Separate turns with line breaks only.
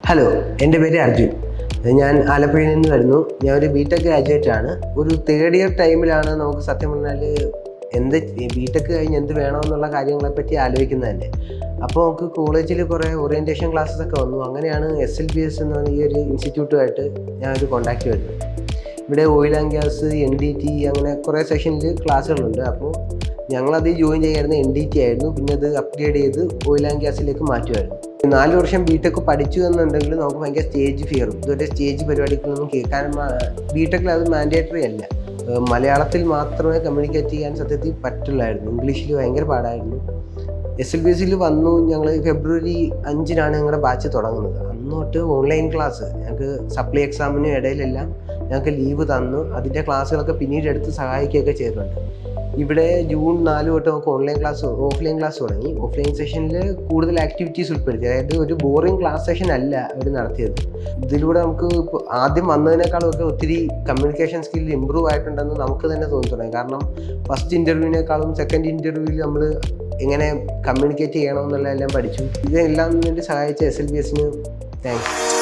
Hello, എൻ്റെ പേര് അർജുൻ. ഞാൻ ആലപ്പുഴയിൽ നിന്ന് വരുന്നു. ഞാൻ ഒരു ബിടെക് ഗ്രാജുവേറ്റ് ആണ്. ഒരു തേർഡ് ഇയർ ടൈമിലാണ് നമുക്ക് സത്യം പറഞ്ഞാൽ ബിടെക് കഴിഞ്ഞ് എന്ത് വേണമെന്നുള്ള കാര്യങ്ങളെപ്പറ്റി ആലോചിക്കുന്നത് തന്നെ. അപ്പോൾ നമുക്ക് കോളേജിൽ കുറേ ഓറിയൻറ്റേഷൻ ക്ലാസ്സസ് ഒക്കെ വന്നു. അങ്ങനെയാണ് SLBS എന്ന് പറഞ്ഞ ഈ ഒരു ഇൻസ്റ്റിറ്റ്യൂട്ടുമായിട്ട് ഞാൻ ഒരു കോൺടാക്റ്റ് വരുന്നത്. ഇവിടെ ഓയിൽ ആൻഡ് ഗ്യാസ്, NDT അങ്ങനെ കുറേ സെഷനിൽ ക്ലാസ്സുകളുണ്ട്. അപ്പോൾ ഞങ്ങളത് ജോയിൻ ചെയ്യായിരുന്നു. NDT ആയിരുന്നു. പിന്നെ അത് അപ്ഗ്രേഡ് ചെയ്ത് ഓയിൽ ആൻഡ് ഗ്യാസിലേക്ക് മാറ്റുമായിരുന്നു. 4 വർഷം ബിടെക് പഠിച്ചു എന്നുണ്ടെങ്കിൽ നമുക്ക് ഭയങ്കര സ്റ്റേജ് ഫിയറും ഇതുവരെ സ്റ്റേജ് പരിപാടികളൊന്നും കേൾക്കാനും ബിടെക്കിൽ അത് മാൻഡേറ്ററി അല്ല. മലയാളത്തിൽ മാത്രമേ കമ്മ്യൂണിക്കേറ്റ് ചെയ്യാൻ സത്യത്തിൽ പറ്റുള്ളായിരുന്നു. ഇംഗ്ലീഷിൽ ഭയങ്കര പാടായിരുന്നു. SLBSയിൽ വന്നു. ഞങ്ങൾ ഫെബ്രുവരി 5-നാണ് ഞങ്ങളുടെ ബാച്ച് തുടങ്ങുന്നത്. അന്ന് തൊട്ട് ഓൺലൈൻ ക്ലാസ് ഞങ്ങൾക്ക് സപ്ലൈ എക്സാമിനും ഇടയിലെല്ലാം ഞങ്ങൾക്ക് ലീവ് തന്നു. അതിൻ്റെ ക്ലാസ്സുകളൊക്കെ പിന്നീട് എടുത്ത് സഹായിക്കുകയൊക്കെ ചെയ്തിട്ടുണ്ട്. ഇവിടെ ജൂൺ 4 തൊട്ട് നമുക്ക് ഓഫ്ലൈൻ ക്ലാസ് തുടങ്ങി. ഓഫ്ലൈൻ സെഷനിൽ കൂടുതൽ ആക്ടിവിറ്റീസ് ഉൾപ്പെടുത്തി. അതായത് ഒരു ബോറിംഗ് ക്ലാസ് സെഷൻ അല്ല അവർ നടത്തിയത്. ഇതിലൂടെ നമുക്ക് ഇപ്പോൾ ആദ്യം വന്നതിനേക്കാളും ഒക്കെ ഒത്തിരി കമ്മ്യൂണിക്കേഷൻ സ്കില്ല് ഇമ്പ്രൂവ് ആയിട്ടുണ്ടെന്ന് നമുക്ക് തന്നെ തോന്നി തുടങ്ങി. കാരണം ഫസ്റ്റ് ഇൻ്റർവ്യൂവിനേക്കാളും സെക്കൻഡ് ഇൻ്റർവ്യൂവിൽ നമ്മൾ എങ്ങനെ കമ്മ്യൂണിക്കേറ്റ് ചെയ്യണമെന്നുള്ളതെല്ലാം പഠിച്ചു. ഇതെല്ലാം വേണ്ടി സഹായിച്ച SLBSന് താങ്ക്സ്.